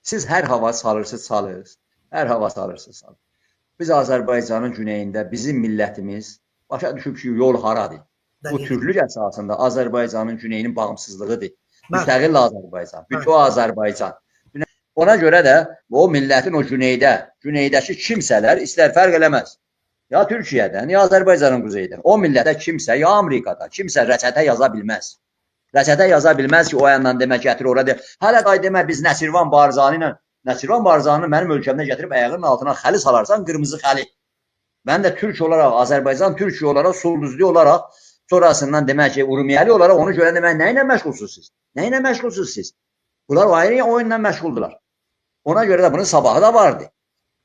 Siz hər hava salırsınız. Hər hava salırsınız. Biz Azərbaycanın güneyində bizim millətimiz başa düşüb ki, yol haradır. Bu türklük əsasında Azərbaycanın güneyinin bağımsızlığıdır. Müstəqil Azərbaycan, bütün Azərbaycan. Ona görə də o millətin o güneydəki kimsələr istər fərq eləməz. Ya Türkiyədən, ya Azərbaycanın quzeydən. O millətə kimsə, ya Amerikada, kimsə rəçətə yaza bilməz. Rəçətə yaza bilməz ki, o yandan demək gətir, orada. Hələ day demə biz Nəsirvan Barzani ilə, Nəsirvan Barzanı mənim ölkəmdə gətirib ayağının altına xəli salarsan, qırmızı xəli. Mən də Türk olaraq, Azərbaycan Türkiyə olaraq, Sulduzlu olaraq, sonrasından demək ki, Urumiyəli olaraq onu görə demək, nə ilə məşğulsuz siz? Nə ilə məşğulsuz siz? Bunlar ayrı oyunla məşğuldular. Ona görə də bunun sabahı da vardı.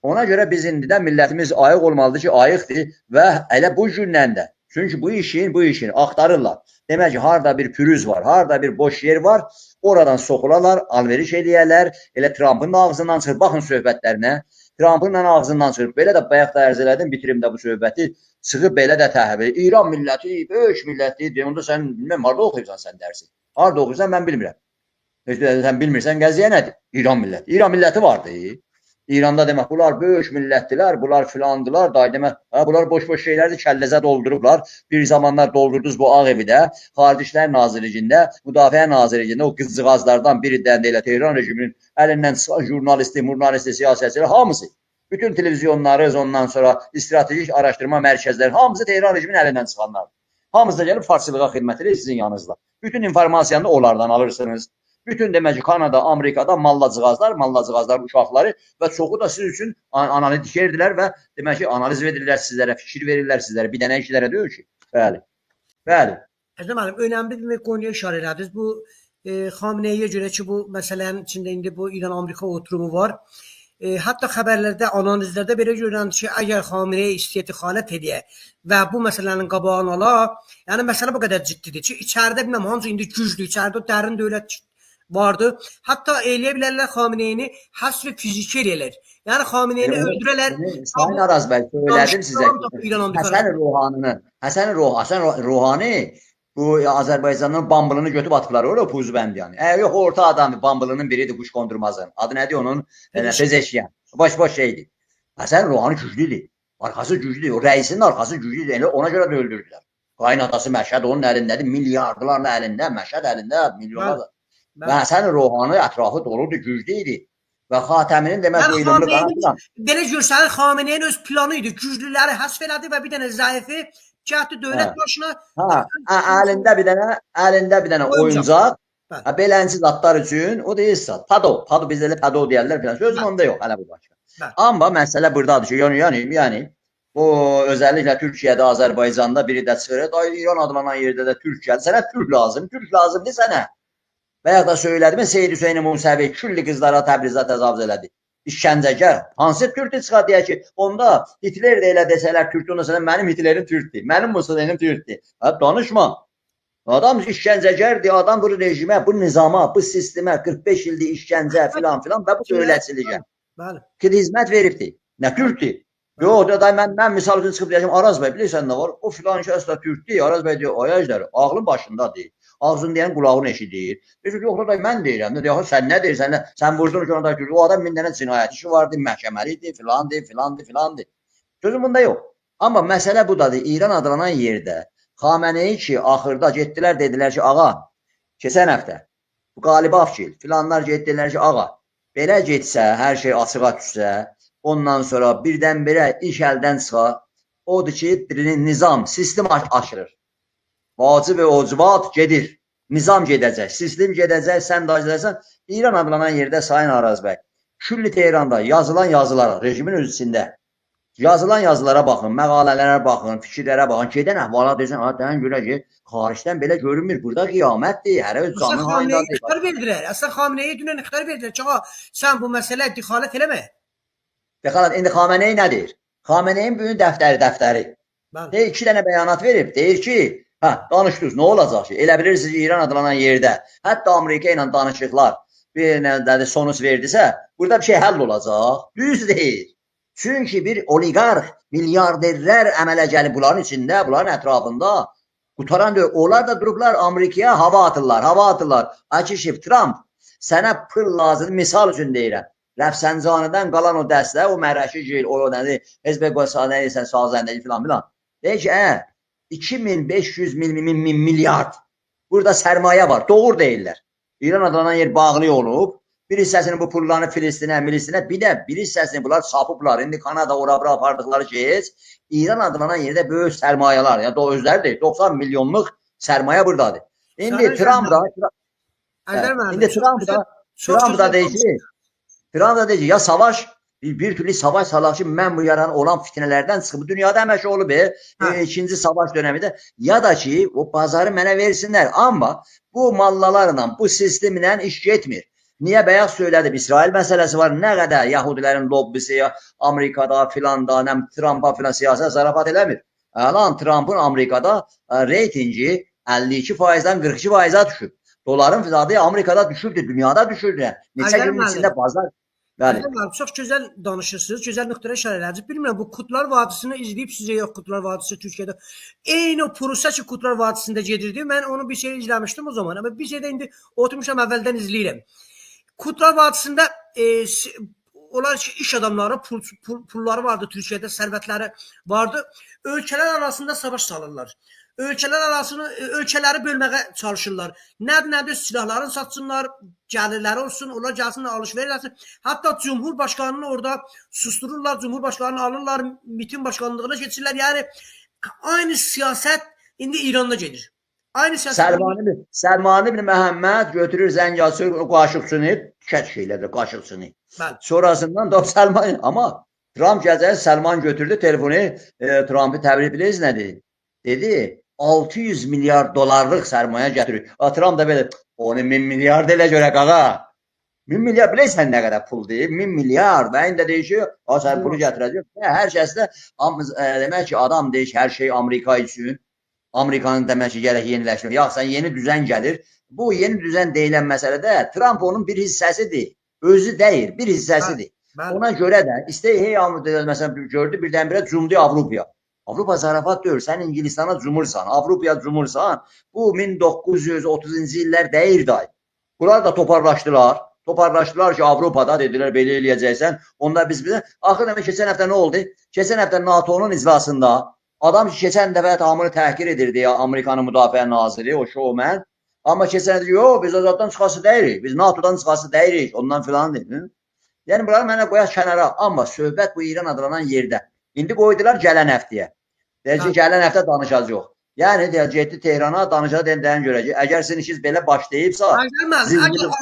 Ona görə biz indidən millətimiz ayıq olmalıdır ki, ayıqdır və elə bu gündən də. Çünki bu işin axtarırlar. Demək ki, harada bir pürüz var, harada bir boş yer var, oradan soxularlar, alveriş eləyərlər, elə Trump'ın ağzından çıxır. Baxın söhbətlərinə, Trump'ın ağzından çıxır. Belə də bayaq da ərz elədim, bitirimdə bu söhbəti, çıxıb belə də təhvil. İran milləti, böyük milləti, onda sən bilməm, harada oxuyursan sən dərsi? Harada oxuyursan, mən bilmirəm. Sən bilmirsən, qəziyə nədir? İran milləti. İran milləti vardı. İranda demək, bunlar böyük millətdilər, bunlar filandılar, demək, bunlar boş-boş şeylərdir, kəlləzə doldurublar. Bir zamanlar doldurdunuz bu Ağ Evi də, Xarici İşlər Nazirliyində, Müdafiə Nazirliyində o qızcığazlardan birindən də elə Tehran rejiminin əlindən çıxan jurnalisti, siyasətçiləri, hamısı. Bütün televizyonları, ondan sonra strategik araşdırma mərkəzləri, hamısı Tehran rejiminin əlindən çıxanlar. Hamısı da gəlib farsılığa xidmət edir sizin yanınızda. Bütün informasiyanı da onlardan alırsınız. Bütün demək ki, Kanada, Amerikada mallacığazlar uşaqları və çoxu da siz üçün analitikerdilər və demək ki, analiz verirlər sizlərə, fikir verirlər sizlərə, bir dənə işlərə deyil ki. Bəli. Bəli. Əzəm müəllim, önəmli bir konuya işarə elədiniz. Bu Xameneiyə görə ki, bu məsələnin içində indi bu İran-Amerika oturumu var. Hətta xəbərlərdə, analizlərdə belə görünür ki, əgər Xamenei istixanət edə və bu məsələnin qabağını ala, yəni məsələ bu qədər ciddidir ki, içəridə bilməm hansı indi güclü, içəridə dərin dövlət vardı. Hətta eləyə bilərlər Xameneyini həsr fiziki eləyirlər. Yəni Xameneyini öldürərlər. Sayın Araz bəy, söylədim sizə. Həsən Ruhani bu Azərbaycanın bambılını götüb atıblar orada Puzbənd yəni. Yox, orta adamı bambılının biridir quş qondurmazın. Adı nədir onun? Pezeşyan. Boş şeydir. Həsən Ruhani güclüdür. Arxası güclüdür. O rəisinin arxası güclüdür. Elə ona görə də öldürdülər. Qaynatası Məşəd onun əlindədir. Milyardlarla əlində, Məşəd əlində, milyonlarla. Və Həsən Ruhani ətrafı doludur, güclüydü. Və Xatəminin demək bu ilimli qanatdan. Belə görsən, Xameneyin öz planı idi. Güclüləri həsf elədi və bir dənə zəifi cəhdi dövlət başına. Əlində bir dənə oyuncaq. Beləncə zatlar üçün o deyilsə, pado biz elə pado deyərlər filan. Sözüm onda yox, hələ bu başqa. Amma məsələ burdadır ki, yəni o özəlliklə Türkiyədə, Azərbaycanda biri də çıxır. İran adlanan yerdə də Türk gəlir. Sənə Türk lazımdır sənə. Və ya da söylədim, Seyid Hüseyin Musəvi külli qızlara Təbrizdə təcavüz elədi. İşgəncəgər. Hansı Türk'ü çıxar deyək ki, onda Hitler də elə desələr Türk'ü, onda sənə mənim Hitlerim Türk'dür, mənim Musolinim Türk'dür. Danışma. Adam işgəncəgərdir, adam bu rejimə, bu nizama, bu sistemə 45 ildir işgəncə filan və bu dövlətçilikə. Hizmət veribdir. Nə Türk'dür? Yox, mən misal üçün çıxıb deyəcəm, Araz bəy, bilirsən nə var? O filan şəxs da Türk'dür. Araz bəy deyir, ayajlar, ağlın başındadır. Ağzını deyən qulağını eşidir. Yox da mən deyirəm. Yox, sən nə deyirsən? Sən vurdun ki, onda o adam min dənə cinayət işi vardı, məhkəməlidir, filandır. Sözüm bunda yox. Amma məsələ budadır. İran adlanan yerdə Xamenei ki, axırda getdilər, dedilər ki, ağa, keçən həftə bu Qalib Afşil filanlar getdilər ki, ağa, belə getsə, hər şey açığa düşsə, ondan sonra birdən-birə iş əldən çıxa, odur ki, nizam, sistem aşırır. Vacib və ocubat gedir. Nizam gedəcək, sistem gedəcək, sən də gedəcəksən. İran adlanan yerdə Sayın Araz bəy, külli Tehranda yazılan yazılara, rejimin öz içində yazılan yazılara baxın, məqalələrə baxın, fikirlərə baxın. Gedən əhvalat deyirsən, dən görə ki, xaricdən belə görünmür. Burada qiyamətdir, hərə öz canı hayındadır. İxtar verdilər. Əslən Xameneiyə dünən ixtar verdilər ki, sən bu məsələ dixalət eləmə. Dixalət, indi Xamenei nədir? Xameneyin bugün dəftəri. Deyir, 2 dənə bəyanat verib, deyir ki, danışdınız, nə olacaq ki? Elə bilirsiniz İran adlanan yerdə, hətta Amerika ilə danışıqlar bir sonuç verdisə, burada bir şey həll olacaq. Düz deyil. Çünki bir oliqarx, milyarderlər əmələ gəlib bunların içində, bunların ətrafında qutaran deyil. Onlar da durublar Amerikaya hava atırlar. Akişev, Trump Sənə pul lazımdır. Misal üçün deyirəm. Rəfsəncanıdan qalan o dəstə, o Mərəşigil, o nədir, Hezb Qoysanə isə Sazəndəki filan filan. Deyir ki, 2500 milyard burada sərmayə var. Doğru deyirlər. İran adlanan yer bağlı olub. Bir hissəsini bu pullarını Filistinə, bir hissəsini bunlar sapıblar. İndi Kanada ora-bura apardıqları şey, İran adlanan yerdə böyük sərmayələr, yəni özləri deyil, 90 milyonluq sərmayə buradadır. İndi Trump da deyir ki, ya savaş, bir türlü savaş salaq ki, mən bu yaran olan fitnələrdən çıxıb, bu dünyada əmək olub, ikinci savaş dönəmində, ya da ki, o bazarı mənə versinlər. Amma bu mallalarla, bu sistemlə iş getmir. Niyə bəyaz söylədim? İsrail məsələsi var. Nə qədər Yahudilərin lobbisi, Amerikada filanda, Trumpa filan siyasət zarafat eləmir. Alan Trumpın Amerikada reytingi 52%-dən 42%-ə düşüb. Doların fiyatı Amerikada düşürdü, dünyada düşürdü. Neçə gün içində bazar. Çox gözəl danışırsınız, gözəl nöqtəyə işarə edirsiniz. Bilmirəm, bu Qutlar Vadisini izləyib sizə yox, Qutlar Vadisi Türkiyədə. Eyni o proses ki, Qutlar Vadisində gedirdi. Mən onu bir şey izləmişdim o zaman. Amma bir şeydə indi oturmuşam, əvvəldən izləyirəm. Qutlar Vadisində onlar iş adamları, pulları vardı Türkiyədə, sərvətləri vardı. Ölkələr arasında savaş salırlar. Ölkələri bölməyə çalışırlar. Nədir, silahların satsınlar, gəlirləri olsun, onlar gəlsin, alış-veriş etsin. Hətta Cumhurbaşqanını orada sustururlar, Cumhurbaşqanını alırlar, MİT-in başqanlığına keçirlər. Yəni, aynı siyasət indi İranda gedir. Aynı siyasət. Səlmani bin Məhəmməd götürür Zəngəzur qaşıqçını, tükət şeylərdir, qaşıqçını. Sonrasından da Səlmani, amma Trump gələcək, Səlman götürdü telefonu, Trump'ı təbrik bilirsiniz nədir? Dedi, 600 milyar dolarlıq sərmayə gətirir. Trump da belə, onu 1000 milyard elə görək ağa. 1000 milyar bilirsən nə qədər pul deyib? 1000 milyar. Və indi deyir ki, sən bunu gətirəcək. Hər kəsdə, demək ki, adam deyir ki, hər şey Amerika üçün. Amerikanın demək ki, gərək yeniləşmək. Yaxşı, yeni düzən gəlir. Bu yeni düzən deyilən məsələdə Trump onun bir hissəsidir. Özü deyil, bir hissəsidir. Ona görə də, məsələn, gördü, birdən-birə cumdu Avropaya. Avropa zarafat deyil, sən İngilistana cumursan, Avropaya cumursan, bu 1930-cu illər deyir day. Bunlar da toparlaşdılar ki, Avropada dedilər, belə eləyəcəksən, onda biz axır demək, keçən həftə nə oldu? Keçən həftə NATO-nun iclasında, adam ki, keçən dəfə hamını təhqir edirdi, Amerikanın müdafiə naziri, o şovmen, amma keçən həftə, yox, biz azaddan çıxası deyirik, biz NATO-dan çıxası deyirik, ondan filan deyil. Yəni, bunları mənə qoyaq kənara, amma söhbət bu İran adlanan yerdə. İndi qoydular gələn həftəyə. Deyək ki, gələn həftə danışacaq. Yəni, getdi Tehrana danışacaq deyən görəcək. Əgər sizin işiniz belə başlayıbsa... Əgər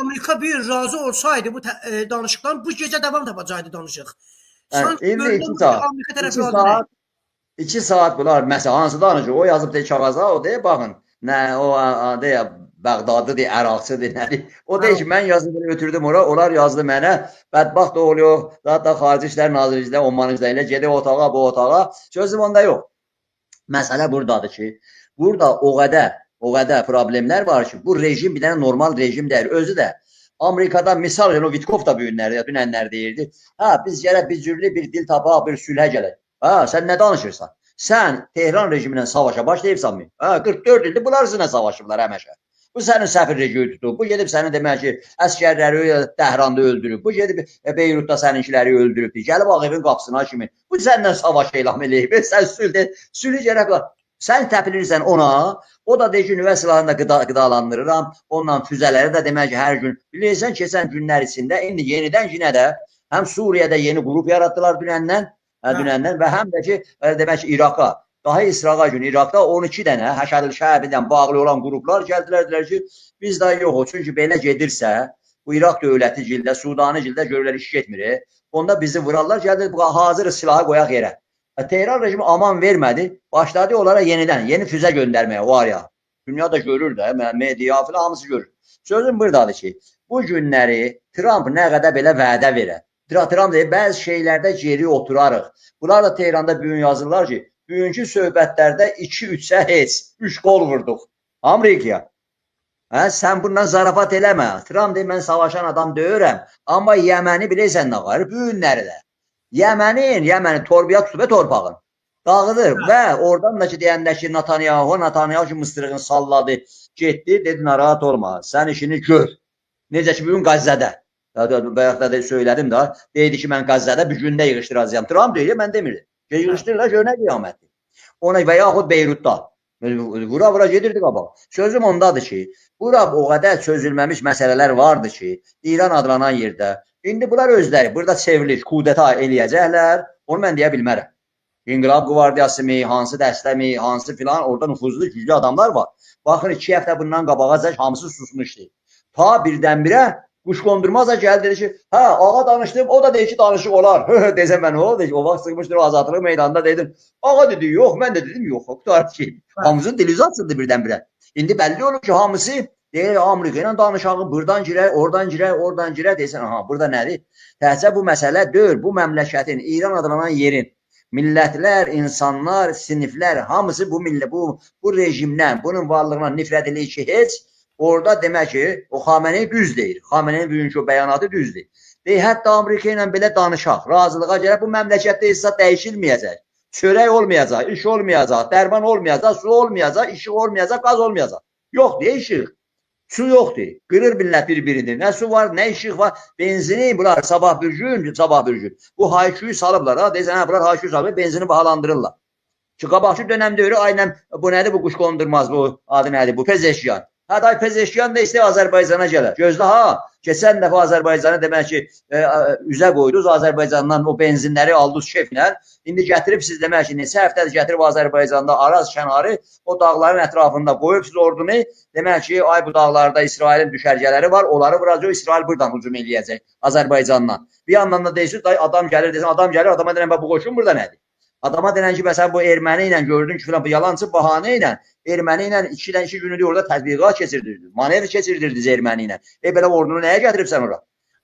Amerika bir razı olsaydı bu danışıqdan, bu gecə davam tapacaqdı danışıq. İndi 2 saat bunlar, məsələn, hansı danışıq? O yazıb deyək kağaza, o deyək, baxın, o deyək, Bəğdadı deyək, Əraqçıdır, nədir? O deyək ki, mən yazıb ötürdüm ora, onlar yazdı mənə, bədbaxt oluyor, zaten Xarici İşlər Nazirliyində, Omanızda ilə gedək otağa, bu otağa, sözüm onda yox. Məsələ buradadır ki, burada o qədər problemlər var ki, bu rejim bir dənə normal rejim deyil. Özü də Amerikada misal, Vitkov da dünənlər deyirdi, biz gələk, biz cürlü bir dil tapaq, bir sülhə gələk. Sən nə danışırsan? Sən Tehran rejimindən savaşa başlayıbsan mı? 44 ildir bunlar sizinlə savaşıblar həməşə. Bu sənin səfir rejimi tutub, bu gedib sənin demək ki, əskərləri Təhranda öldürüb, bu gedib Beyrutda səninkiləri öldürüb, gəlib ağ evin qapısına kimi, bu səndən savaş elan eləyib, sən sülh gərək var. Sən təpilirsən ona, o da deyir ki, nüvə silahını da qidalandırıram, ondan füzələri də demək ki, hər gün, bilirsən, keçən günlər içində, indi yenidən yine də, həm Suriyədə yeni qrup yaratdılar dünəndən və həm də ki, demək ki, İraqa. Daha İsraqa gün İraqda 12 dənə Həşərül Şəbidən bağlı olan qruplar gəldilər ki, biz daha yox, çünki belə gedirsə, bu İraq dövləti cildə, Sudani cildə görürlər iş getmir, onda bizi vurarlar, gəldi, hazır silahı qoyaq yerə. Tehran rejimi aman vermədi, başladı onlara yeni füzə göndərməyə, var ya, dünyada görür də, media filan hamısı görür. Sözüm buradadır ki, bu günləri Trump nə qədər belə vədə verər. Trump deyir, bəzi şeylərdə geri oturarıq. Bunlar da Tehranda bugün yazırlar ki, bugünkü söhbətlərdə 2-3-ə heç, 3 qol vurduq. Amerikaya. Sən bundan zarafat eləmə. Trump deyir, mən savaşan adam deyirəm. Amma Yəməni bilirsən nə var? Bu günləri də. Yəməni torbaya tutub torpağın. Dağıdır və oradan da ki, deyəndə ki, Netanyahu ki, mıstırığını salladı, getdi, dedi, narahat olma, sən işini gör. Necə ki, bugün Qəzzədə. Bayaq da söylədim da, deyildi ki, mən Qəzzədə bir gündə yığışdıracağım. Trump deyir, mən demirdim. Yığışdırırlar, gör nə qiyamətdir. Ona və yaxud Beyrutda. Vura gedirdi qabaq. Sözüm ondadır ki, bura o qədər çözülməmiş məsələlər vardı ki, İran adlanan yerdə. İndi bunlar özləri burada çevriliş, kudeta eləyəcəklər. Onu mən deyə bilmərəm. İnqilab Qvardiyası mı, hansı dəstə mi, hansı filan, orada nüfuzlu, güclü adamlar var. Baxın, 2 həftə bundan qabağaca hamısı susmuşdu. Ta birdən-birə Quşqondurmaz da gəldi, dedi ki, hə, ağa danışdım, o da deyir ki, danışıq olar. Desəm mən o vaxt sıxmışdır o azadlıq meydanında dedim. Ağa dedi, yox, mən də dedim, yox, qutar ki. Hamımızın dili açıldı birdən-birə. İndi bəlli olur ki, hamısı deyir, Amerika ilə danışaq, buradan girək, oradan girək, oradan girək, deyirsən, aha, burada nədir? Təhcə bu məsələ deyil, bu məmləkətin, İran adlanan yerin, millətlər, insanlar, siniflər, hamısı bu rejimdən, bunun varlığına nifrət edir ki, heç orada demək ki, o Xamenei düz deyir. Xameneinin bugünkü o bəyanatı düzdür. Deyir, hətta Amerika ilə belə danışaq, razılığa gələk, bu məmləkətdə isə dəyişilməyəcək. Çörək olmayacaq, iş olmayacaq, dərman olmayacaq, su olmayacaq, işıq olmayacaq, qaz olmayacaq. Yox, deyə işıq. Su yoxdur. Qırır millət bir-biridir. Nə su var, nə işıq var. Benzini bunlar sabah bir gün. Bu hayküyü salıblar. Deyirsən, hə, bunlar hayküyü salıblar, benzini bahalandırırlar. Ki, qabaqçı dönəmdə öyle, aynen bu nədir, bu Quşqondurmaz, bu adı nədir, bu Pezeşyan. Hə, day Pezeşyan da istəyir Azərbaycana gələr. Gözlə, ha, keçən dəfə Azərbaycanı demək ki, üzə qoydunuz, Azərbaycandan o benzinləri aldınız şeflə. İndi gətirib siz demək ki, neçə həftədir gətirib Azərbaycanda Araz kənarı o dağların ətrafında qoyub siz ordunu. Demək ki, ay bu dağlarda İsrailin düşərgələri var, onları vuracaq, İsrail buradan hücum eləyəcək Azərbaycandan. Bir yandan da deyirsiniz, day adam gəlir, desin, adam gəlir, adama deyən, bu qoşun burada nədir? Adama denən ki, məsələn, bu erməni ilə gördün ki, bu yalancı bahanə ilə erməni ilə 2 günlük orada tədbiqat keçirdirdiniz, manevr keçirdirdiniz erməni ilə. Belə ordunu nəyə gətiribsən ora?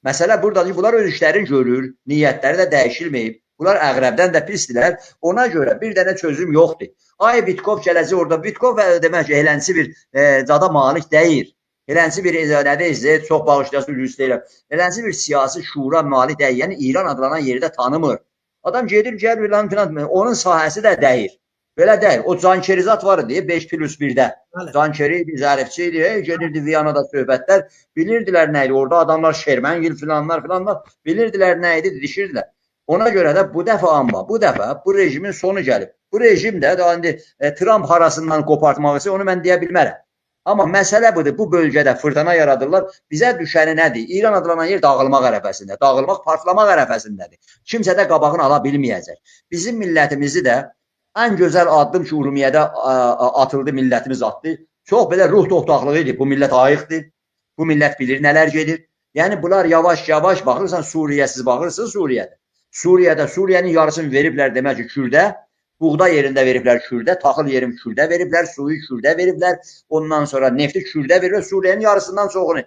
Məsələ buradadır ki, bunlar öz işlərini görür, niyyətləri də dəyişilməyib. Bunlar əqrəbdən də pisdirlər. Ona görə bir dənə çözüm yoxdur. Ay Bitkov gələcək orada. Bitkov demək ki, elənsi bir zada malik deyil. Elənsi bir nədir, çox bağışlayasın, üzr istəyirəm. Elənsi bir siyasi şura malik deyil. Yəni İran adlanan yeri də tanımır. Adam gedir, gəlir, onun sahəsi də deyir. Belə deyil. O Cankerizat var idi, 5+1-də. Cankeri idi, zərifçi idi, gedirdi Viyanada söhbətlər. Bilirdilər nə idi, orada adamlar Şerməngil filanlar, bilirdilər nə idi, didişirdilər. Ona görə də bu dəfə bu rejimin sonu gəlib. Bu rejim də Trump harasından qopartmaq isə onu mən deyə bilmərəm. Amma məsələ budur, bu bölgədə fırtına yaradırlar. Bizə düşəni nədir? İran adlanan yer dağılmaq ərəfəsində, dağılmaq, partlamaq ərəfəsindədir. Kimsə də qabağını ala bilməyəcək. Bizim millətimizi də ən gözəl addım ki, Urumiyyədə atıldı, millətimiz atdı. Çox belə ruh toxtaqlığı idi. Bu millət ayıqdır. Bu millət bilir nələr gedir. Yəni bunlar yavaş-yavaş baxırsan Suriyəsiz baxırsın Suriyədə. Suriyenin yarısını veriblər demək ki, Kürdə. Buğda yerində veriblər Kürdə, taxıl yerim Kürdə veriblər, suyu Kürdə veriblər, ondan sonra nefti Kürdə veriblər, Suriyenin yarısından çoxunu.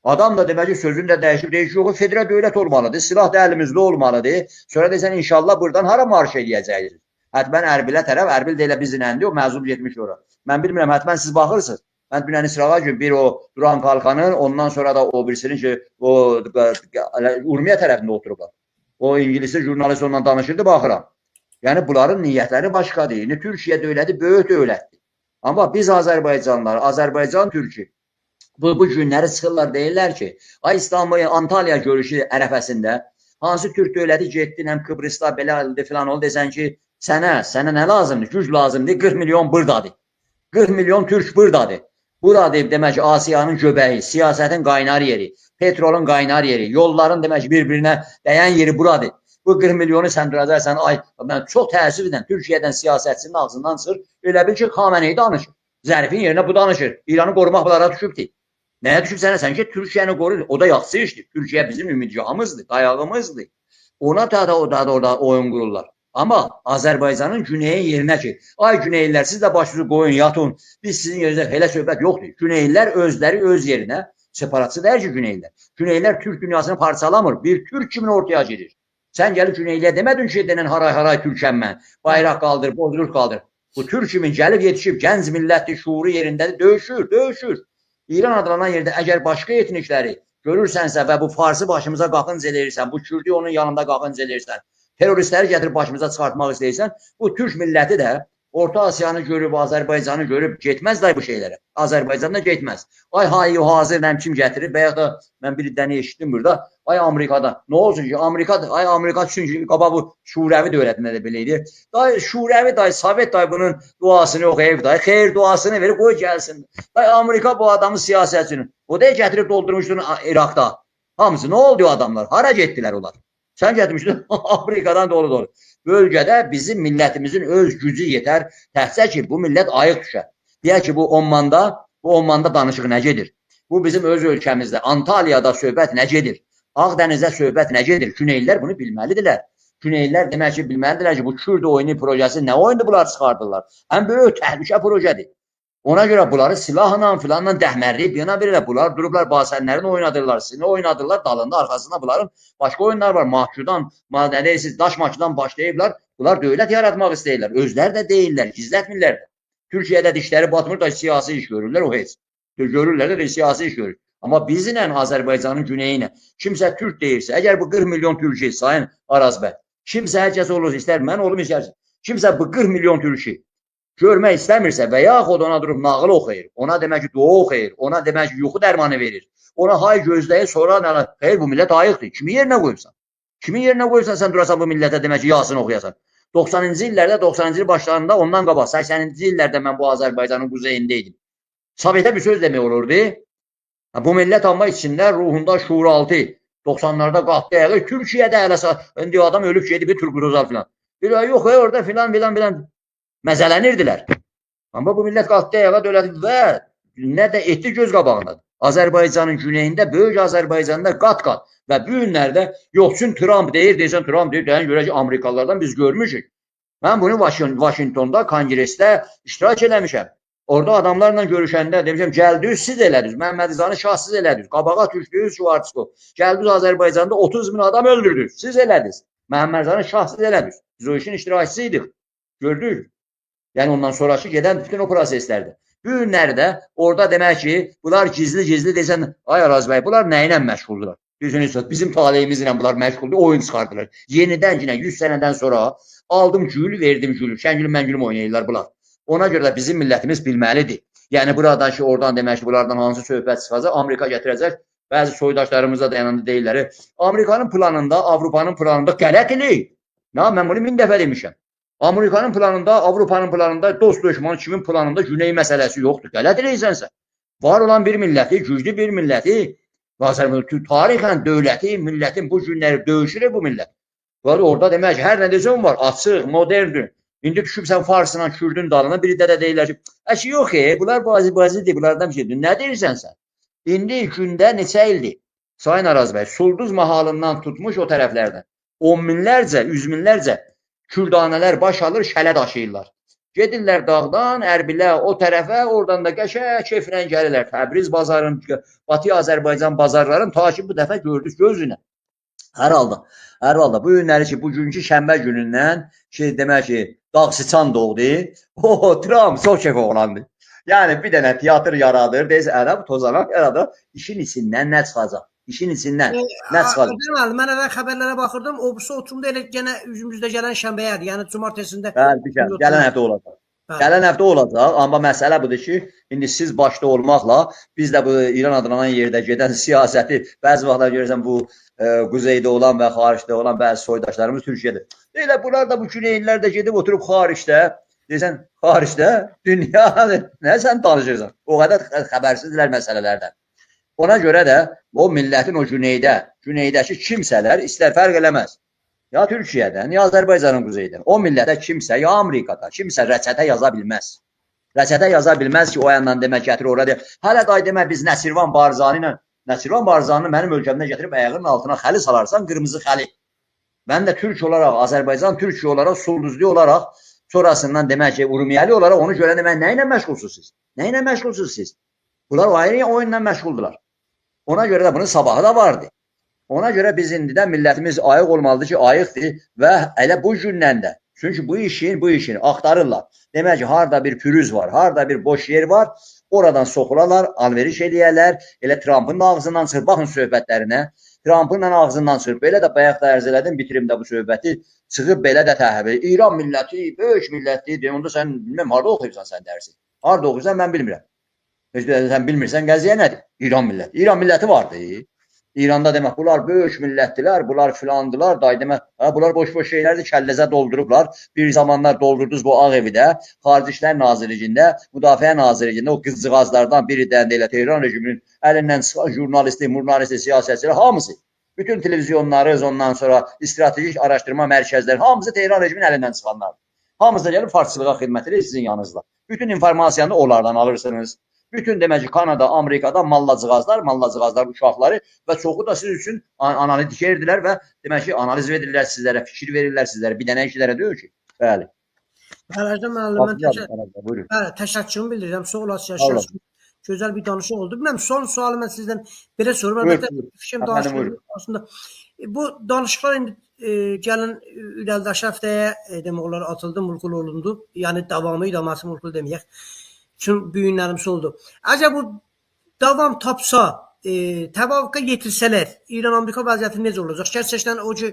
Adam da demək ki, sözünü də dəyişib, deyir ki, yox, federal dövlət olmalıdır, silah da əlimizdə olmalıdır. Sonra deyirsən, inşallah buradan hara marş eləyəcəyiz? Hətmən Ərbilə tərəf, Ərbil də elə bizləndir, o məzub getmiş ora. Mən bilmirəm, hətmən siz baxırsınız. Mən dünəni sırağa gün bir o Duran Kalkanın, ondan sonra da o birisinin ki, o Urmiya tərəfində oturublar. O İngilisi jurnalist onunla danışırdı, baxıram. Yəni bunların niyyətləri başqadır. Yəni Türkiyə dövləti böyük dövlətdir. Amma biz Azərbaycanlar, Azərbaycan türkü bu günləri çıxırlar deyirlər ki, ay İstanbul, Antalya görüşü ərəfəsində hansı türk dövləti getdin, həm Kıbrısda belə oldu filan oldu, desən ki, sənə nə lazımdır? Güc lazımdır, 40 milyon buradadır. 40 milyon türk buradadır. Buradır demək ki, Asiyanın göbəyi, siyasətin qaynar yeri, petrolun qaynar yeri, yolların demək ki, bir-birinə dəyən yeri buradır. Bu 40 milyonu sən duracaqsan, ay, mən çox təəssüf edən Türkiyədən siyasətçinin ağzından çıxır, elə bil ki, Xamenei danışır. Zərifin yerinə bu danışır. İranı qorumaq bunlara düşübdir. Nəyə düşüb sən ki, Türkiyəni qoruyur? O da yaxşı işdir. Türkiyə bizim ümidgahımızdır, dayağımızdır. Ona da orada oyun qururlar. Amma Azərbaycanın güneyin yerinə ki, ay Güneylər, siz də başınızı qoyun, yatın, biz sizin yerinizdə elə söhbət yoxdur. Güneylər özləri öz yerinə, separatçı deyir ki, Güneylər. Güneylər Türk dünyasını parçalamır, bir Türk kimin ortaya girir. Sən gəlib Güneyliyə demədin ki, denən haray Türkəm mən, bayraq qaldır, bozdur qaldır. Bu Türk kimin gəlib yetişib, gənc millətdir, şuuru yerindədir, döyüşür. İran adlanan yerdə əgər başqa etnikləri görürsənsə və bu Farsı başımıza qaqınc eləyirsən, bu Kürdü onun yanında qaqınc eləyirsən, teröristləri gətirib başımıza çıxartmaq istəyirsən, bu Türk milləti də Orta Asiyanı görüb, Azərbaycanı görüb getməz day bu şeylərə. Azərbaycanda getməz. Ay hayı hazır nəm kim gətirir? Və ya da mən bir dənə eşitdim burada. Ay Amerikada. Nə olsun ki? Ay Amerika çünki qaba bu Şurəvi dövlətində də belə idi. Day Şurəvi day Sovet day bunun duasını oxuyub day. Xeyir duasını verib qoy gəlsin. Day Amerika bu adamın siyasətçinin. O da gətirib doldurmuşdur İraqda. Hamısı nə oldu o adamlar? Hara getdilər onlar? Sən getmişdin Afrikadan dolu. Bölgədə bizim millətimizin öz gücü yetər. Təhsə ki, bu millət ayıq düşər. Deyək ki, bu Ommanda danışıq nə gedir? Bu bizim öz ölkəmizdə, Antalyada söhbət nə gedir? Ağdənizdə söhbət nə gedir? Küneylilər bunu bilməlidirlər. Küneylilər demək ki, bilməlidirlər ki, bu Kürd oyunu projesi nə oyundur bunlar çıxardırlar? Ən böyük təhlükə projesidir. Ona görə bunları silahla filanla dəhmərləyib yana verirlər. Bunlar durublar basənlərini oynadırlar, sinə oynadırlar, dalında arxasında bunların başqa oyunlar var. Mahkudan, nə deyirsiniz, daş maçıdan başlayıblar. Bunlar dövlət yaratmaq istəyirlər. Özləri də deyirlər, gizlətmirlər. Türkiyədə dişləri batmır da siyasi iş görürlər, o heç. Görürlər də siyasi iş görür. Amma bizlə Azərbaycanın güneyi ilə kimsə Türk deyirsə, əgər bu 40 milyon Türkçe sayın Araz bəy, kimsə hər kəs olur, istər mən olum, istərsin. Kimsə bu 40 milyon Türkçe görmək istəmirsə və yaxud ona durub nağıl oxuyur, ona demək ki, dua oxuyur, ona demək ki, yuxu dərmanı verir, ona hay gözləyin, sonra xeyr, bu millət ayıqdır. Kimi yerinə qoyursan? Kimi yerinə qoyursan, sən durasan bu millətə demək ki, yasını oxuyasan. 90-cı illərdə, 90-cı il başlarında, ondan qabaq, 80-ci illərdə mən bu Azərbaycanın quzeyində idim. Sovetə bir söz demək olurdu. Bu millət amma içində, ruhunda şuuraltı, 90-larda qalxdı ayağı, Türkiyədə hələ, indi adam ölüb gedib bir Turquruzal filan. Yox, orada filan. Məzələnirdilər. Amma bu millət qalxdı ayağa dövləti və nə də etdi göz qabağındadır. Azərbaycanın güneyində, böyük Azərbaycanda qat-qat və bu günlərdə yoxsun Trump deyir, deyirsən Trump deyir, deyən görə ki, Amerikalılardan biz görmüşük. Mən bunu Vaşinqtonda, konqresdə iştirak eləmişəm. Orada adamlarla görüşəndə demişəm, gəldiniz, siz elədiniz, Məhəmməd İzanı şah siz elədiniz, qabağa düşdünüz, Şuvartsko, gəldiniz Azərbaycanda 30 bin adam öldürdünüz, siz elədiniz, Məhəmməd İzanı şah siz elədiniz. Biz o işin iştirakçısıydık, gördük. Yəni ondan sonraki gedən bütün o proseslərdir. Bu günlərdə orada demək ki, bunlar gizli desən, ay Araz bəy, bunlar nə ilə məşğuldular? Bizim taleyimizlə bunlar məşğuldur, oyun çıxardılar. Yenidən 100 sənədən sonra aldım gül, verdim gülü. Şəngülüm oynayırlar bunlar. Ona görə də bizim millətimiz bilməlidir. Yəni buradan ki, oradan demək ki, bunlardan hansı söhbət çıxacaq, Amerika gətirəcək. Bəzi soydaşlarımız da dayananda deyirlər. Amerikanın planında, Avropanın planında qələt eləyib. Mən bunu 1000 dəfə demişəm. Amerikanın planında, Avropanın planında, dost düşman kimin planında güney məsələsi yoxdur. Qələt eləyirsənsə. Var olan bir milləti, güclü bir milləti, tarixən dövləti, millətin bu günləri döyüşür bu millət. Orada demək ki, hər nə deyəcəm var, açıq, moderndir. İndi düşübsən Farsla, Kürdün dalına, biri də deyirlər ki, əşi yox, bunlar bazidir, bunlardan bir şeydir. Nə deyirsən sən? İndi gündə neçə ildir? Sayın Araz bəy, Sulduz mahalından tutmuş o tərəflərdən 10 minlərcə, 100 minlərcə kürdanələr baş alır, şələ daşıyırlar. Gedirlər dağdan, Ərbilə, o tərəfə, oradan da qəşək keyflə gəlirlər. Təbriz bazarın, Batı Azərbaycan bazarların ta ki bu dəfə gördük gözünə. Hər halda bu günləri ki, bugünkü şənbə günündən ki, demək ki, dağ sıçan doğdu. Trump çox keyf oğlandı. Yəni bir dənə teatr yaradır, deyirsə, ərəb tozanan yaradır, işin içindən nə çıxacaq? İşin içindən nə çıxacaq? Mən əvvəl xəbərlərə baxırdım, o oturumda elə yenə üzümüzdə gələn şənbəyədir, yəni cumartəsində. Gələn həftə olacaq. Gələn həftə olacaq, amma məsələ budur ki, indi siz başda olmaqla biz də bu İran adlanan yerdə gedən siyasəti bəzi vaxtlar görürsən bu quzeydə olan və xaricdə olan bəzi soydaşlarımız Türkiyədir. Elə bunlar da bu güneylər də gedib oturub xaricdə, deyirsən, xaricdə dünya nə sən danışırsan? O qədər xəbərsizdirlər məsələlərdən. Ona görə də o millətin o güneydəki kimsələr istər fərq eləməz. Ya Türkiyədən, ya Azərbaycanın quzeydən. O millətə kimsə, ya Amerikada, kimsə rəçətə yaza bilməz. Rəçətə yaza bilməz ki, o yandan demək gətirir, orada deyir. Hələ day demək biz Nəsirvan Barzanı mənim ölkəmdə gətirib ayağının altına xəli salarsan, qırmızı xəli. Mən də Türk olaraq, Azərbaycan Türkiyə olaraq, Sulduzlu olaraq, sonrasından demək ki, Urmiyəli olaraq onu görə demək, nə ilə məşğulsuz siz? Nə ilə məşğulsuz siz? Bunlar ayrı oyunla məşğuldular. Ona görə də bunun sabahı da vardı. Ona görə biz indidən millətimiz ayıq olmalıdır ki, ayıqdır və elə bu gündən də. Çünki bu işin axtarırlar. Demək ki, harada bir pürüz var, harada bir boş yer var, oradan soxularlar, alveriş eləyərlər, elə Trump'ın ağzından çıxır, baxın söhbətlərinə. Trump'ın ağzından çıxır. Belə də bayaq da ərz elədim, bitirim də bu söhbəti. Çıxıb belə də təhvil. İran milləti böyük millətdir. Onda sən bilməm harda oxuyursan sən dərsi. Harda oxuyursan mən bilmirəm. Heç bir sən bilmirsən qəziyə nədir? İran milləti. İran milləti vardı. İranda demək bunlar böyük millətdilər, bunlar filandılar, day demək, bunlar boş-boş şeylərdir, kəlləzə doldurublar. Bir zamanlar doldurdunuz bu Ağ Evidə, Xarici İşlər Nazirliyində, Müdafiə Nazirliyində o qızcığazlardan biri də elə Tehran rejiminin əlindən çıxan jurnalisti, siyasətçilər hamısı, bütün televizyonları, ondan sonra strateji araşdırma mərkəzləri hamısı Tehran rejiminin əlindən çıxanlar. Hamısı da gəlib farsçılığa xidmət edir sizin yanınızda. Bütün informasiyanı onlardan alırsınız. Bütün demək ki, Kanada, Amerikada mallacığazlar uşaqları və çoxu da siz üçün analitik edirlər və demək ki, analiz verirlər sizlərə, fikir verirlər sizlərə, bir dənə işlərə deyir ki, bəli. Hələdə müəllim, təşəkkürümü bildirirəm. Sağ olasınız. Gözəl bir danışıq oldu. Bilməm, son sualı mən sizdən belə sorum. Əlbəttə, fikrim danışıq aslında. Bu danışıqlar indi gəlin irəlidə həftəyə demək olar atıldı, mulkul olundu. Yəni davamı, idaması mulkul deməyək. Üçün bu günlərimiz oldu. Əgər bu davam tapsa, təvafuqa yetirsələr, İran-Amerika vəziyyəti necə olacaq? Gerçəkdən o ki,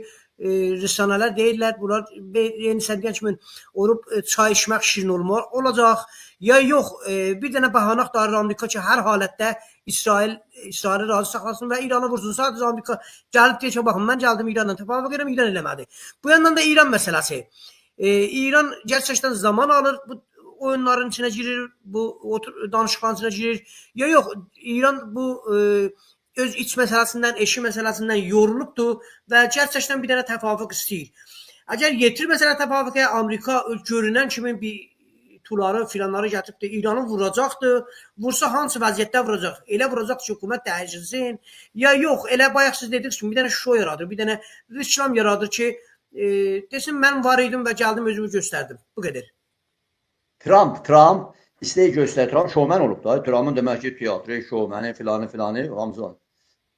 rəssanələr deyirlər, bunlar yeni sədiyən kimi olub çay içmək şirin olacaq, ya yox, bir dənə bəhanə axtarır Amerika ki, hər halətdə İsraili razı saxlasın və İranı vursun. Sadəcə Amerika gəlib deyir ki, baxın, mən gəldim İranla təvafuq edirəm, İran eləmədi. Bu yandan da İran məsələsi. İran gerçəkdən zaman alır, bu oyunların içine girir, bu danışıqların içine girir. Ya yox, İran bu öz iç məsələsindən, eşi məsələsindən yorulubdur və gerçəkdən bir dənə təvafuq istəyir. Əgər yetirməsələr təvafuqa, Amerika görünən kimi bir tuları, filanları gətirib də İranı vuracaqdır. Vursa hansı vəziyyətdə vuracaq? Elə vuracaq ki, hökumət dəyişilsin. Ya yox, elə bayaq siz dediniz ki, bir dənə şou yaradır, bir dənə reklam yaradır ki, desin mən var idim və gəldim özümü göstərdim. Bu qədər. Trump istəyi göstərir. Trump şovmen olub da. Trump'ın demək ki, teatri, şovmeni, filanı, hamısı var.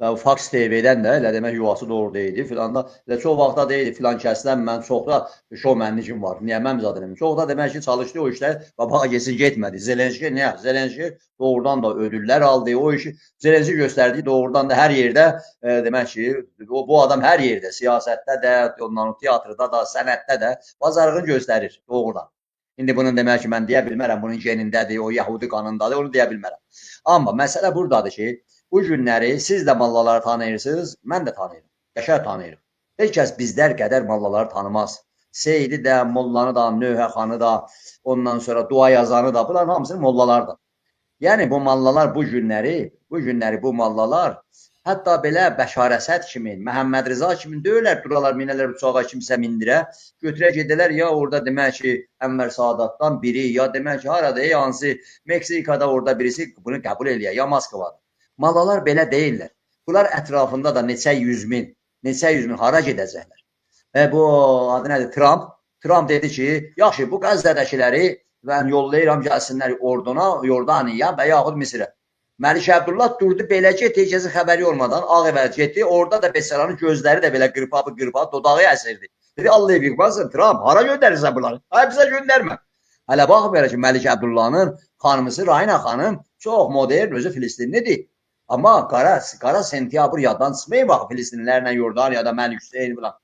Və Fox TV-dən də elə demək yuvası doğru deyildi. Filan da elə çox vaxtda deyildi. Filan kəsdən mən çox da şovmenlikim var. Niyə mən zaten? Çox da demək ki, çalışdı o işlər və bax geçsin getmədi. Zelenski niyə? Zelenski doğrudan da ödüllər aldı. O işi Zelenski göstərdi. Doğrudan da hər yerdə demək ki, bu adam hər yerdə, siyasətdə də, ondan teatrda da, sənətdə də bazarlığını göstərir doğrudan. İndi bunun demək ki, mən deyə bilmərəm, bunun genindədir, o Yahudi qanındadır, onu deyə bilmərəm. Amma məsələ buradadır ki, bu günləri siz də mallaları tanıyırsınız, mən də tanıyırım, qəşəng tanıyırım. Heç kəs bizlər qədər mallaları tanımaz. Seyidi də, mollanı da, Nöhəxanı da, ondan sonra dua yazanı da, bunların hamısını mollalardır. Yəni bu mallalar bu günləri bu mallalar hətta belə Bəşar Əsəd kimi, Məhəmməd Rıza kimi deyirlər, duralar, minələr uçağa kimsə mindirə, götürə gedələr ya orada demək ki, Ənvər Sadatdan biri, ya demək ki, harada, hansı Meksikada orada birisi bunu qəbul eləyə, ya Moskvada. Mallalar belə deyirlər. Bunlar ətrafında da neçə yüz min hara gedəcəklər. Və bu adı nədir? Trump dedi ki, yaxşı, bu Qəzzədəkiləri mən yollayıram gəlsinlər orduna, Yordaniya və yaxud Misirə. Məlik Əbdullah durdu beləcə, tecəzi xəbəri olmadan Ağ Evə getdi. Orada da Besaranın gözləri də belə qırpabı, dodağı əsirdi. Dedi, Allah yıxmasın, Trump, hara göndərirsən bunları? Hayır, bizə göndərmə. Hələ baxmayaraq ki, Məlik Əbdullahın xanımısı Rayna xanım çox modern, özü Filistinlidir. Amma qara sentyabr yaddan çıxmayın, bax, Filistinlilərlə Yordaniyada, Məlik Hüseyin falan.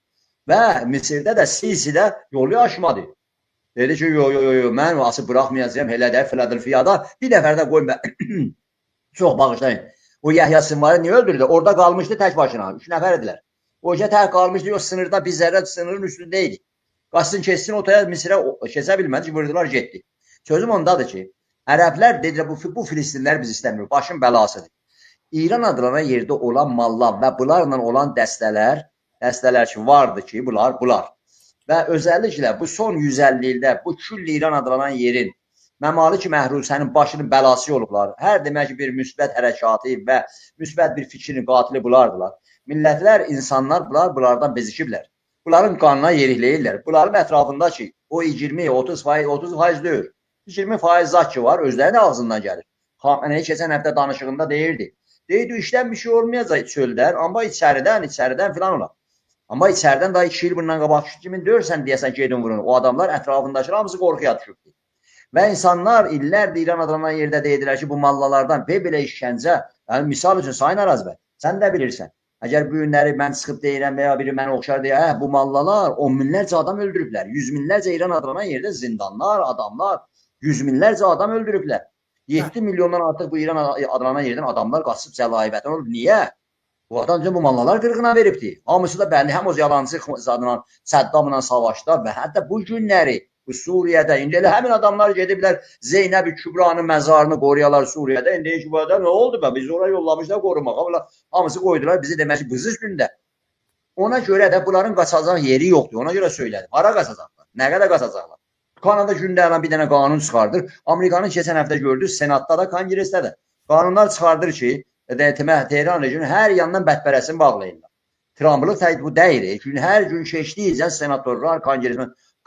Və Misirdə də Sisidə yolu aşmadı. Dedi ki, yo, mən asıb bıraxmayacağım, elə də Filadelfiyada bir nəfər də qoyma. Çox bağışlayın. O Yəhya Sinvarı niyə öldürdü? Orada qalmışdı tək başına. 3 nəfər idilər. O tək qalmışdı, o sınırda bir zərrə sınırın üstündə idi. Qaçsın keçsin otaya Misirə keçə bilmədi, vurdular getdi. Sözüm ondadır ki, ərəblər dedilər bu Filistinlər biz istəmirik, başın bəlasıdır. İran adlanan yerdə olan mallar və bunlarla olan dəstələr ki vardı ki, bunlar. Və özəlliklə bu son 150 ildə bu küll İran adlanan yerin Məmalik Məhrusənin başının bəlası olublar. Hər demək ki, bir müsbət hərəkatı və müsbət bir fikrin qatili bunlardılar. Millətlər, insanlar bunlardan bezişiblər. Bunların qanına yerikləyirlər. Bunların ətrafında ki, o 20-30% deyil. 20% zat ki var, özlərinin ağzından gəlir. Xamenei keçən həftə danışığında deyirdi. Deyirdi, işdən bir şey olmayacaq çöldən, amma içəridən filan olar. Amma içəridən daha 2 il bundan qabaq 2004 deyəsən gedin vurun. O adamlar ətrafındaşlar hamısı qorxuya düşübdür. Və insanlar illərdir İran adlanan yerdə deyirlər ki, bu mallalardan və belə işgəncə, yəni misal üçün Sayın Arazbəy, sən də bilirsən. Əgər bu günləri mən çıxıb deyirəm və ya biri mənə oxşar deyə, hə, bu mallalar 10 minlərcə adam öldürüblər. 100 minlərcə İran adlanan yerdə zindanlar, adamlar, 100 minlərcə adam öldürüblər. 7 milyondan artıq bu İran adlanan yerdən adamlar qaçıb cəlaibətən olub. Niyə? Bu adam bu mallalar qırğına veribdi. Hamısı da bəlli, həm o yalancı zadla, Səddamla savaşda və hətta bu günləri bu Suriyədə, indi elə həmin adamlar gediblər Zeynəb-i Kübranın məzarını qoruyalar Suriyədə. İndi ki, bu adam nə oldu be? Biz oraya yollamışlar qorumağa. Hamısı qoydular bizi demək ki, bızı üstündə. Ona görə də bunların qaçacaq yeri yoxdur. Ona görə söylədim. Hara qaçacaqlar? Nə qədər qaçacaqlar? Kanada gündəlik bir dənə qanun çıxardır. Amerikanın keçən həftə gördük, Senatda da, Konqresdə də qanunlar çıxardır ki, Tehran rejimi hər yandan bədbərəsini bağlayırlar. Trump'lıq bu deyil. Çünki hər gün keçdikcə senatorlar,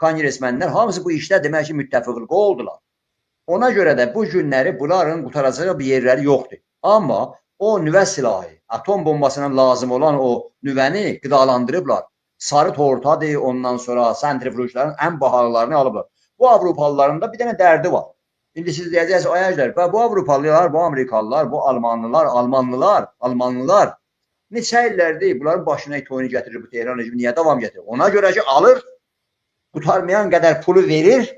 konqresmenlər hamısı bu işdə demək ki, müttəfiqlik oldular. Ona görə də bu günləri bunların qutaracağı bir yerləri yoxdur. Amma o nüvə silahı, atom bombasına lazım olan o nüvəni qidalandırıblar. Sarı tortadır, ondan sonra sentrifugların ən bahalılarını alıblar. Bu Avropalıların da bir dənə dərdi var. İndi siz deyəcəksiniz, ayaclar, bu Avropalılar, bu Amerikalılar, bu Almanlılar neçə illərdir bunların başına it oyunu gətirir bu Tehran rejimi, niyə davam gətirir? Ona görə ki, alır, qutarmayan qədər pulu verir,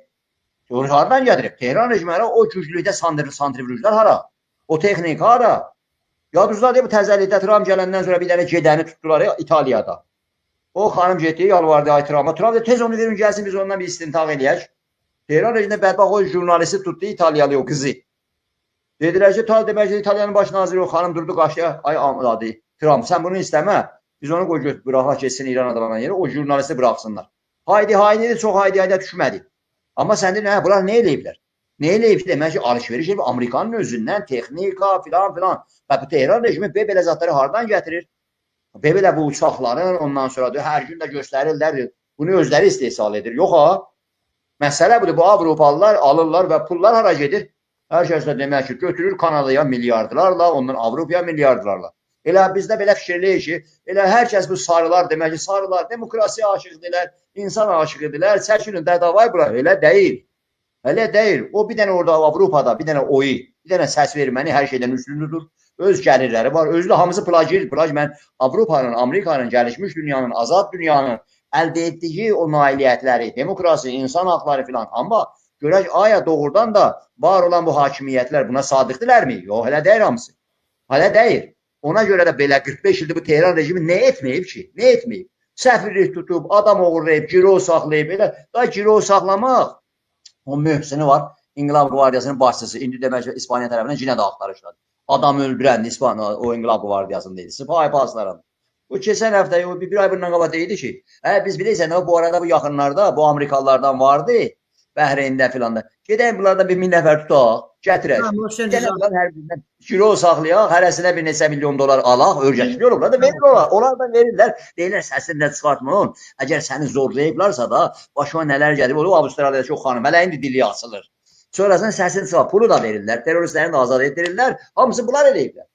hardan gətirib? Tehran rejimi o güclükdə santrifuglar hara? O texnika hara? Yadınızda deyil, bu təzəlikdə Trump gələndən sonra bir dənə gedəni tutdular ya, İtaliyada. O xanım getdi, yalvardı ay Trump'a. Trump da tez onu verin, gəlsin, biz ondan bir istintaq eləyək. Tehran rejimində bədbax o jurnalisti tutdu, İtaliyalı o qızı. Dedilər ki, demək ki, İtaliyanın baş naziri o xanım durdu, qaçdı, ay adı Trump, sən bunu istəmə, biz onu qoy götür, bıraqa keçsin İran adlanan yeri, o jurnalisti bıraxsınlar. Haydi, çox haydi düşmədi. Amma sən deyil, bunlar nə eləyiblər? Nə eləyib ki, demək ki, alış-veriş eləyib, Amerikanın özündən texnika filan. Və bu Tehran rejimi belə zatları hardan gətirir? Belə bu uçaqların, ondan sonra hər gün də göstərirlər, bunu özləri istehsal edir. Yox ha, məsələ budur, bu Avropalılar alırlar və pullar hara gedir? Hər kəs də demək ki, götürür Kanadaya milyardlarla, ondan Avropaya milyardlarla. Elə bizdə belə fikirləyir ki, elə hər kəs bu sarılar, demək ki, sarılar demokrasiya aşıqdırlar, insan aşıqdırlar, çəkilin dədavay bura. Elə deyil. Elə deyil. O bir dənə orada Avropada, bir dənə oyu, bir dənə səs verməni hər şeydən üstündür. Öz gəlirləri var. Özü də hamısı plajir. Mən Avropanın, Amerikanın, gəlişmiş dünyanın, azad dünyanın əldə etdiyi o nailiyyətləri, demokrasi, insan haqları filan. Amma görək, aya doğrudan da var olan bu hakimiyyətlər buna sadıqdırlarmı? Yox, elə deyil hamısı. Hələ deyil. Ona görə də belə 45 ildir bu Tehran rejimi nə etməyib ki? Nə etməyib? Səfirlik tutub, adam oğurlayıb, giro saxlayıb. Elə da giro saxlamaq. O mühsini var. İnqilab Qvardiyasının başçısı. İndi demək ki, İspaniya tərəfindən yenə də axtarışlar. Adam öldürən İspaniya o İnqilab Qvardiyasında idi. Sipahi paslarım. Bu keçən həftə bir ay bundan qabaq deyildi ki, biz bilirsən, bu arada bu yaxınlarda bu Amerikalılardan vardı. Bəhreyndə filan da. Gedək bunlardan bir 1000 nəfər tutaq, gətirək. Gələn hər birindən kilo saxlayaq, hərəsinə bir neçə milyon dolar alaq, örgəçli olublar da verirlər. Onlar da verirlər. Deyirlər, səsindən çıxartmayın. Əgər səni zorlayıblarsa da, başıma nələr gəlib, o Avstraliyada çox xanım, hələ indi dili açılır. Sonrasında səsini çıxart, pulu da verirlər, teröristlərini də azad etdirirlər. Hamısı bunlar eləyiblər.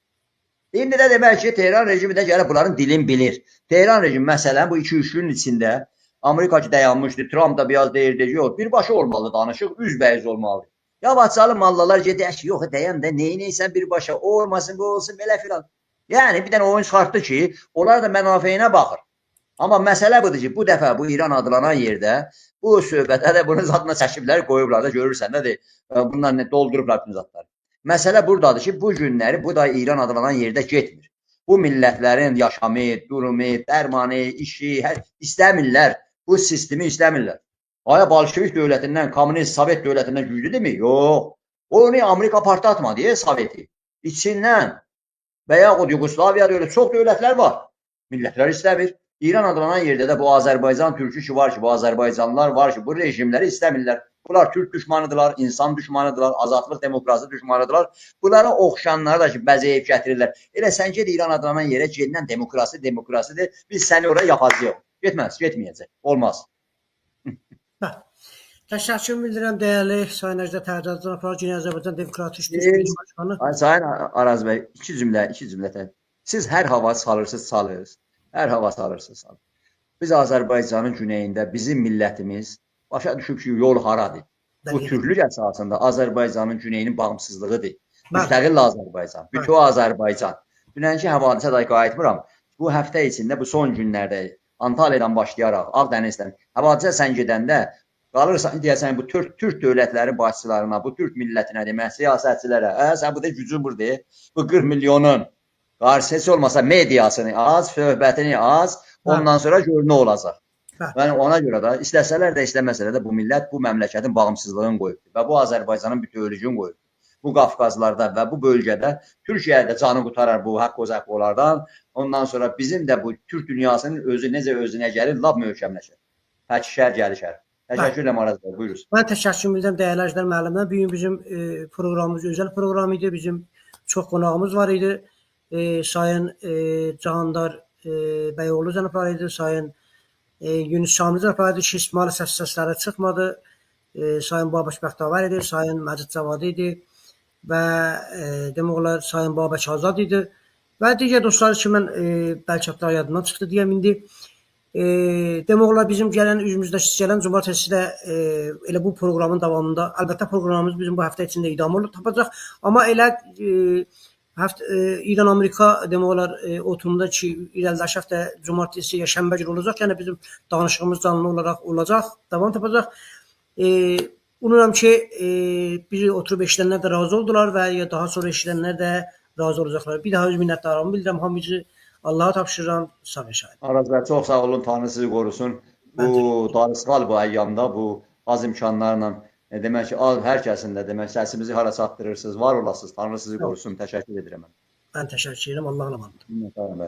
İndi də demək ki, Tehran rejimi də gəlib bunların dilini bilir. Tehran rejimi məsələn bu 2-3 günün içində Amerika ki dayanmışdı, Trump da biraz deyirdi ki, yox, birbaşa olmalı danışıq, üzbəyiz olmalı. Yavaşcalı mallalar gedək ki, yox, dayan da neynəysən birbaşa, o olmasın, bu olsun, belə filan. Yəni, bir dənə oyun çıxartdı ki, onlar da mənafeyinə baxır. Amma məsələ budur ki, bu dəfə bu İran adlanan yerdə, bu söhbətə də bunun zadına çəkiblər, qoyublar da, görürsən, nədir? Bunlar doldurublar bütün zadları. Məsələ buradadır ki, bu günləri bu da İran adlanan yerdə getmir. Bu millətlərin yaşamı, durumu, dərmanı, işi, istəmirlər. Bu sistemi istəmirlər. Aya Bolşevik dövlətindən, Kommunist Sovet dövlətindən güclüdürmü? Yox. Onu Amerika partlatmadı, Soveti. İçindən və yaxud Yugoslaviya dövləti, çox dövlətlər var. Millətlər istəmir. İran adlanan yerdə də bu Azərbaycan türkü ki var ki, bu Azərbaycanlılar var ki, bu rejimləri istəmirlər. Bunlar türk düşmanıdırlar, insan düşmanıdırlar, azadlıq, demokrasi düşmanıdırlar. Bunlara oxşanları da ki, bəzəyib gətirirlər. Elə sən ged İran adlanan yerə, gedilən demokrasidir, biz səni oraya yapacağıq. Getməz, getməyəcək. Olmaz. Təşəkkür bildirəm dəyərli Sayın Əcdə Tərdəzdən aparaq Cüney Azərbaycan Demokratik Düşməni Başqanı. Sayın Araz bəy, iki cümlə. Siz hər hava salırsınız. Hər hava salırsınız. Biz Azərbaycanın güneyində bizim millətimiz başa düşüb ki, yol haradır. Bu türklük əsasında Azərbaycanın güneyinin bağımsızlığıdır. Müstəqil Azərbaycan, bütün Azərbaycan. Dünənki həvadisə də qayıtmıram. bu həftə içində, bu son günlərdə Antalya'dan başlayaraq Ağdənizdən, Havaca sən gedəndə qalırsan deyəsən bu Türk dövlətləri başçılarına, bu Türk millətinə demək, siyasətçilərə, sən bu da gücün burada, bu 40 milyonun qarşısı heç olmasa mediasını az, söhbətini az, ondan sonra gör nə olacaq. Yəni ona görə də istəsələr də, istəməsələr də bu millət bu məmləkətin bağımsızlığını qoyubdur və bu Azərbaycanın bütövlüyünü qoyubdur. Bu Qafqazlarda və bu bölgədə Türkiyə də canı qutarar bu haqq-ozaqlardan. Ondan sonra bizim də bu Türk dünyasının özü necə özünə gəlir, lap möhkəmləşir. Təkişər gəlişər. Təşəkkür edirəm Araz bəy, buyuruz. Mən təşəkkür edirəm dəyərli əzizlər müəllimə. Bu gün bizim proqramımız özəl proqram idi. Bizim çox qonağımız var idi. Sayın Cahandar Bəyoğlu cənabları idi. Sayın Yunus Şamil cənabları idi. Ki, maalesef səsləri çıxmadı. Sayın Babək Bəxtavar idi. Sayın Məcid Cavad idi. Və demək olar Sayın Babək Azad idi. Və digər dostlar ki, mən bəlkə hatta yadımdan çıxdı deyəm indi. Demək olar bizim gələn üzümüzdəki gələn cumartesi də elə bu proqramın davamında, əlbəttə proqramımız bizim bu həftə içində idamı tapacaq. Amma elə İran-Amerika demək olar oturumda ki, irəlidəki həftə cumartesi ya şənbə günü olacaq. Yəni bizim danışığımız canlı olaraq olacaq, davam tapacaq. Umuram ki, bizi oturub eşidənlər də razı oldular və ya daha sonra eşidənlər də razı olacaqlar. Bir daha öz minnətdarlığımı bildirəm hamıcı. Allah'a tapşırıram. Sağ olun. Araz bəy, çox sağ olun. Tanrı sizi qorusun. Bu darısqal bu əyyamda, bu az imkanlarla demək ki, hər kəsin də demək səsimizi hara çatdırırsınız, var olasınız. Tanrı sizi qorusun. Təşəkkür edirəm. Mən təşəkkür edirəm. Allah'a emanet olun. Minnətdaram bəy.